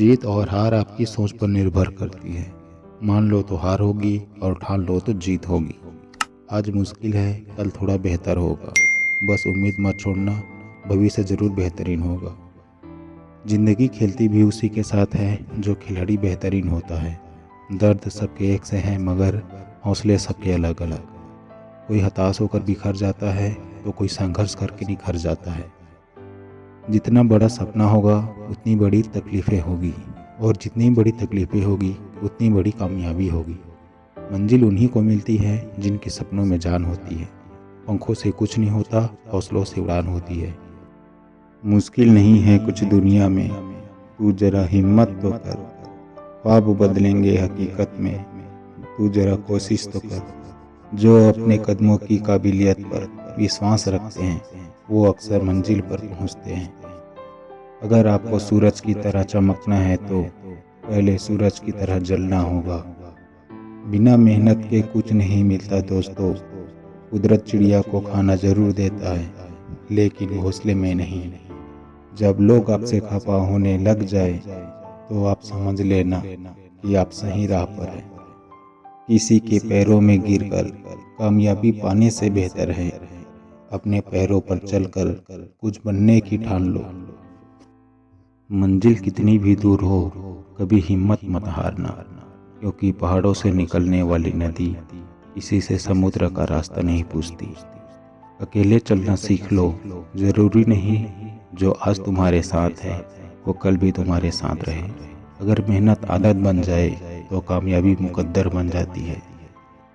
जीत और हार आपकी सोच पर निर्भर करती है। मान लो तो हार होगी और ठान लो तो जीत होगी। आज मुश्किल है, कल थोड़ा बेहतर होगा। बस उम्मीद मत छोड़ना, भविष्य जरूर बेहतरीन होगा। जिंदगी खेलती भी उसी के साथ है जो खिलाड़ी बेहतरीन होता है। दर्द सबके एक से हैं मगर हौसले सबके अलग अलग। कोई हताश होकर बिखर जाता है तो कोई संघर्ष करके निखर जाता है। जितना बड़ा सपना होगा उतनी बड़ी तकलीफ़ें होगी, और जितनी बड़ी तकलीफ़ें होगी उतनी बड़ी कामयाबी होगी। मंजिल उन्हीं को मिलती है जिनके सपनों में जान होती है। पंखों से कुछ नहीं होता, हौसलों से उड़ान होती है। मुश्किल नहीं है कुछ दुनिया में, तू जरा हिम्मत तो कर। ख्वाब बदलेंगे हकीकत में, तू जरा कोशिश तो कर। जो अपने कदमों की काबिलियत पर विश्वास रखते हैं वो अक्सर मंजिल पर पहुंचते हैं। अगर आपको सूरज की तरह चमकना है तो पहले सूरज की तरह जलना होगा। बिना मेहनत के कुछ नहीं मिलता दोस्तों। कुदरत चिड़िया को खाना जरूर देता है, लेकिन घोंसले में नहीं। जब लोग आपसे खफा होने लग जाए तो आप समझ लेना कि आप सही राह पर हैं। किसी के पैरों में गिरकर कामयाबी पाने से बेहतर है अपने पैरों पर चलकर कुछ बनने की ठान लो। मंजिल कितनी भी दूर हो, कभी हिम्मत मत हारना, क्योंकि पहाड़ों से निकलने वाली नदी किसी से समुद्र का रास्ता नहीं पूछती। अकेले चलना सीख लो, जरूरी नहीं जो आज तुम्हारे साथ है वो कल भी तुम्हारे साथ रहे। अगर मेहनत आदत बन जाए तो कामयाबी मुकद्दर बन जाती है।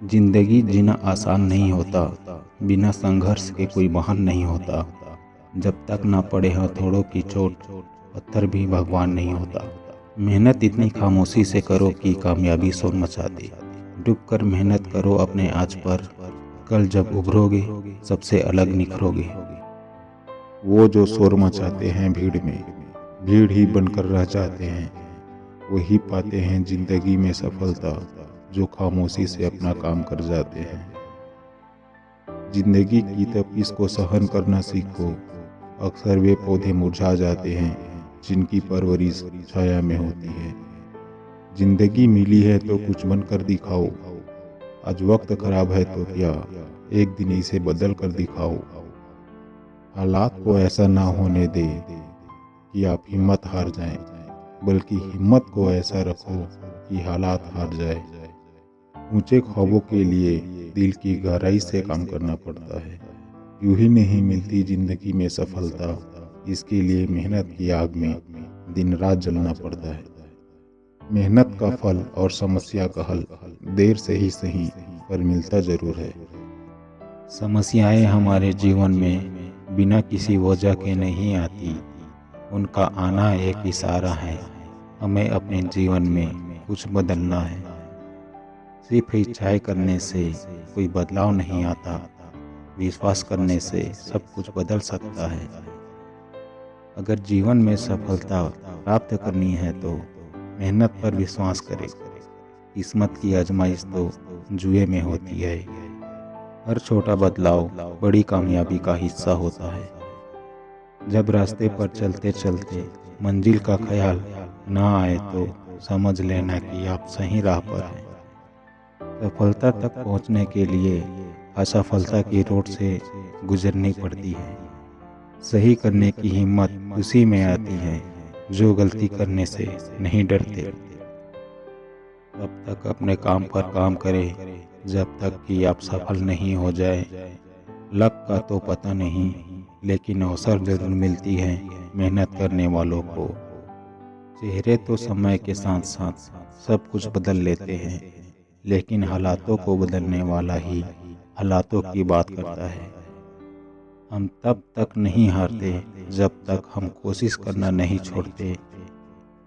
जिंदगी जीना आसान नहीं होता, बिना संघर्ष के कोई महान नहीं होता। जब तक ना पड़े हथौड़ों की चोट, पत्थर भी भगवान नहीं होता। मेहनत इतनी खामोशी से करो कि कामयाबी शोर मचा दे। डूब कर मेहनत करो अपने आज पर, कल जब उभरोगे सबसे अलग निखरोगे। वो जो शोर मचाते हैं भीड़ में, भीड़ ही बनकर रह जाते हैं। वही पाते हैं जिंदगी में सफलता जो खामोशी से अपना काम कर जाते हैं। जिंदगी की तपिश को सहन करना सीखो। अक्सर वे पौधे मुरझा जाते हैं जिनकी परवरिश छाया में होती है। जिंदगी मिली है तो कुछ बनकर दिखाओ। आज वक्त खराब है तो क्या, एक दिन इसे बदल कर दिखाओ। हालात को ऐसा ना होने दे कि आप हिम्मत हार जाएं, बल्कि हिम्मत को ऐसा रखो कि हालात हार जाए। ऊंचे ख्वाबों के लिए दिल की गहराई से काम करना पड़ता है। यूं ही नहीं मिलती जिंदगी में सफलता, इसके लिए मेहनत की आग में दिन रात जलना पड़ता है। मेहनत का फल और समस्या का हल देर से ही सही पर मिलता जरूर है। समस्याएं हमारे जीवन में बिना किसी वजह के नहीं आती, उनका आना एक इशारा है। हमें अपने जीवन में कुछ बदलना है। सिर्फ इच्छाएं करने से कोई बदलाव नहीं आता, विश्वास करने से सब कुछ बदल सकता है। अगर जीवन में सफलता प्राप्त करनी है तो मेहनत पर विश्वास करें। किस्मत की आजमाइश तो जुए में होती है। हर छोटा बदलाव बड़ी कामयाबी का हिस्सा होता है। जब रास्ते पर चलते चलते मंजिल का ख्याल ना आए तो समझ लेना कि आप सही राह पर हैं। सफलता तक पहुंचने के लिए असफलता की रोड से गुजरनी पड़ती है। सही करने की हिम्मत उसी में आती है जो गलती करने से नहीं डरते। तब तक अपने काम पर काम करें जब तक कि आप सफल नहीं हो जाए। लक का तो पता नहीं, लेकिन अवसर जरूर मिलती है मेहनत करने वालों को। चेहरे तो समय के साथ साथ सब कुछ बदल लेते हैं, लेकिन हालातों को बदलने वाला ही हालातों की बात करता है। हम तब तक नहीं हारते जब तक हम कोशिश करना नहीं छोड़ते।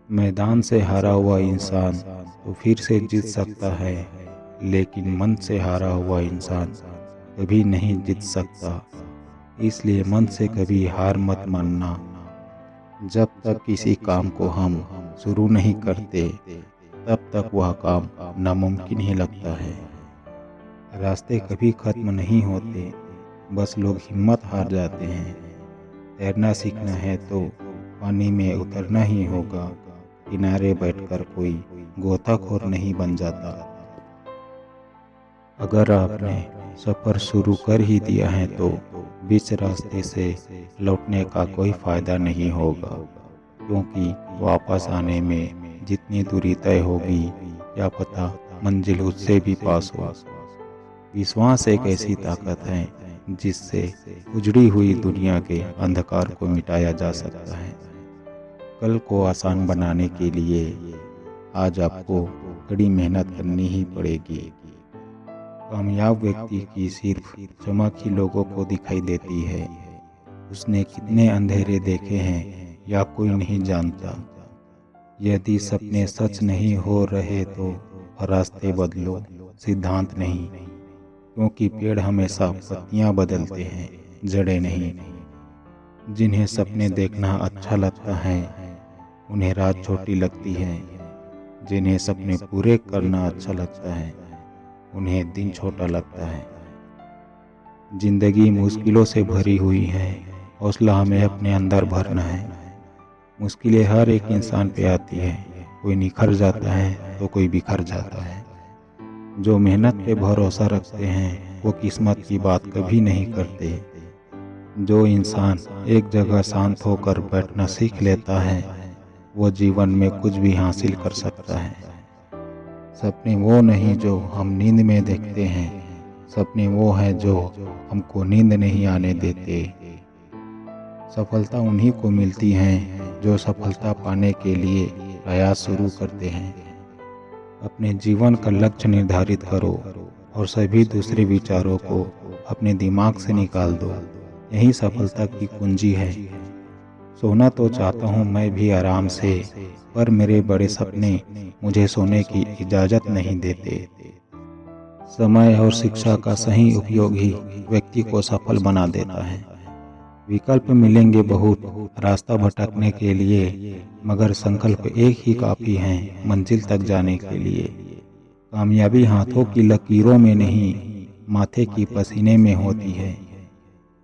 मैदान से हारा हुआ इंसान तो फिर से जीत सकता है, लेकिन मन से हारा हुआ इंसान कभी नहीं जीत सकता। इसलिए मन से कभी हार मत मानना। जब तक किसी काम को हम शुरू नहीं करते तब तक वह काम नामुमकिन ही लगता है। रास्ते कभी खत्म नहीं होते, बस लोग हिम्मत हार जाते हैं। तैरना सीखना है तो पानी में उतरना ही होगा। किनारे बैठकर कोई गोताखोर नहीं बन जाता। अगर आपने सफ़र शुरू कर ही दिया है तो बीच रास्ते से लौटने का कोई फ़ायदा नहीं होगा, क्योंकि वापस आने में जितनी दूरी तय होगी क्या पता मंजिल उससे भी पास हो। विश्वास एक ऐसी ताकत है जिससे उजड़ी हुई दुनिया के अंधकार को मिटाया जा सकता है। कल को आसान बनाने के लिए आज आपको कड़ी मेहनत करनी ही पड़ेगी। कामयाब व्यक्ति की सिर्फ चमक ही लोगों को दिखाई देती है। उसने कितने अंधेरे देखे हैं या कोई नहीं जानता। यदि सपने सच नहीं हो रहे तो रास्ते बदलो, सिद्धांत नहीं, क्योंकि पेड़ हमेशा पत्तियां बदलते हैं, जड़ें नहीं। जिन्हें सपने देखना अच्छा लगता है उन्हें रात छोटी लगती है। जिन्हें सपने पूरे करना अच्छा लगता है उन्हें दिन छोटा लगता है। जिंदगी मुश्किलों से भरी हुई है, हौसला हमें अपने अंदर भरना है। मुश्किलें हर एक इंसान पे आती है, कोई निखर जाता है तो कोई बिखर जाता है। जो मेहनत पे भरोसा रखते हैं वो किस्मत की बात कभी नहीं करते। जो इंसान एक जगह शांत होकर बैठना सीख लेता है वो जीवन में कुछ भी हासिल कर सकता है। सपने वो नहीं जो हम नींद में देखते हैं, सपने वो हैं जो हमको नींद नहीं आने देते। सफलता उन्हीं को मिलती है जो सफलता पाने के लिए प्रयास शुरू करते हैं। अपने जीवन का लक्ष्य निर्धारित करो और सभी दूसरे विचारों को अपने दिमाग से निकाल दो। यही सफलता की कुंजी है। सोना तो चाहता हूँ मैं भी आराम से, पर मेरे बड़े सपने मुझे सोने की इजाज़त नहीं देते। समय और शिक्षा का सही उपयोग ही व्यक्ति को सफल बना देता है। विकल्प मिलेंगे बहुत रास्ता भटकने के लिए, मगर संकल्प एक ही काफ़ी है मंजिल तक जाने के लिए। कामयाबी हाथों की लकीरों में नहीं, माथे की पसीने में होती है।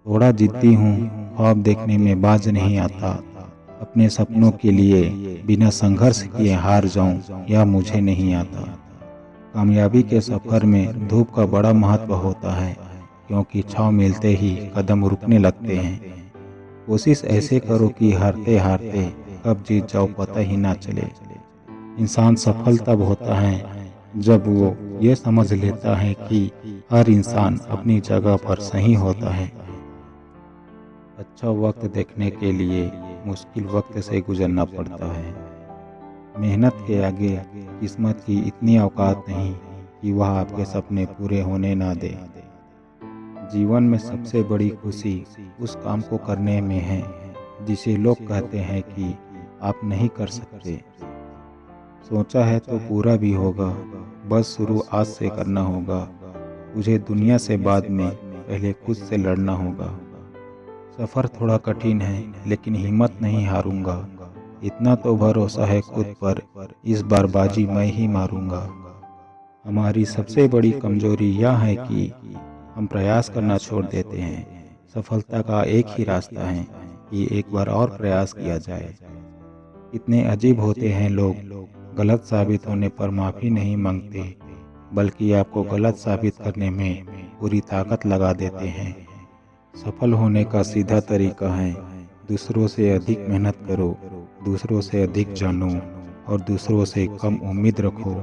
थोड़ा जिद्दी हूँ, ख्वाब देखने में बाज नहीं आता। अपने सपनों के लिए बिना संघर्ष किए हार जाऊं या मुझे नहीं आता। कामयाबी के सफ़र में धूप का बड़ा महत्व होता है, क्योंकि छाँव मिलते ही कदम रुकने लगते हैं। कोशिश ऐसे करो कि हारते हारते कब जीत जाओ पता ही ना चले। इंसान सफल तब होता है जब वो ये समझ लेता है कि हर इंसान अपनी जगह पर सही होता है। अच्छा वक्त देखने के लिए मुश्किल वक्त से गुजरना पड़ता है। मेहनत के आगे किस्मत की इतनी औकात नहीं कि वह आपके सपने पूरे होने ना दे। जीवन में सबसे बड़ी खुशी उस काम को करने में है जिसे लोग कहते हैं कि आप नहीं कर सकते। सोचा है तो पूरा भी होगा, बस शुरू आज से करना होगा। तुझे दुनिया से बाद में, पहले खुद से लड़ना होगा। सफ़र थोड़ा कठिन है लेकिन हिम्मत नहीं हारूंगा। इतना तो भरोसा है खुद पर, इस बार बाजी मैं ही मारूंगा। हमारी सबसे बड़ी कमजोरी यह है कि हम प्रयास करना छोड़ देते हैं। सफलता का एक ही रास्ता है कि एक बार और प्रयास किया जाए। कितने अजीब होते हैं लोग, गलत साबित होने पर माफ़ी नहीं मांगते, बल्कि आपको गलत साबित करने में पूरी ताकत लगा देते हैं। सफल होने का सीधा तरीका है दूसरों से अधिक मेहनत करो, दूसरों से अधिक जानो और दूसरों से कम उम्मीद रखो।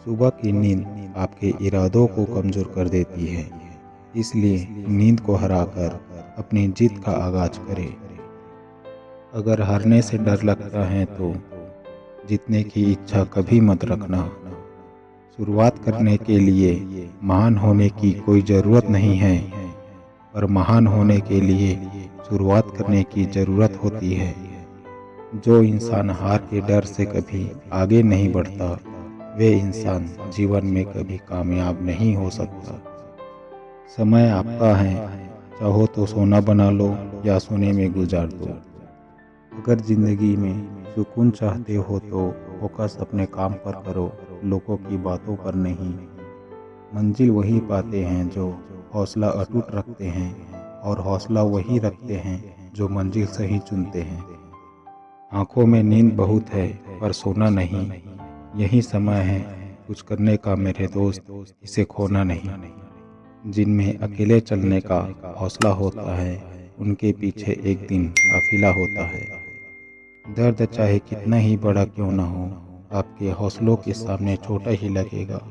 सुबह की नींद आपके इरादों को कमज़ोर कर देती है, इसलिए नींद को हराकर अपनी जीत का आगाज करें। अगर हारने से डर लगता है तो जीतने की इच्छा कभी मत रखना। शुरुआत करने के लिए महान होने की कोई ज़रूरत नहीं है, पर महान होने के लिए शुरुआत करने की ज़रूरत होती है। जो इंसान हार के डर से कभी आगे नहीं बढ़ता, वे इंसान जीवन में कभी कामयाब नहीं हो सकता। समय आपका है, चाहो तो सोना बना लो या सोने में गुजार दो। अगर जिंदगी में सुकून चाहते हो तो फोकस अपने काम पर करो, लोगों की बातों पर नहीं। मंजिल वही पाते हैं जो हौसला अटूट रखते हैं, और हौसला वही रखते हैं जो मंजिल सही चुनते हैं। आंखों में नींद बहुत है पर सोना नहीं। यही समय है कुछ करने का मेरे दोस्त, इसे खोना नहीं। जिनमें अकेले चलने का हौसला होता है, उनके पीछे एक दिन काफिला होता है। दर्द चाहे कितना ही बड़ा क्यों ना हो, आपके हौसलों के सामने छोटा ही लगेगा।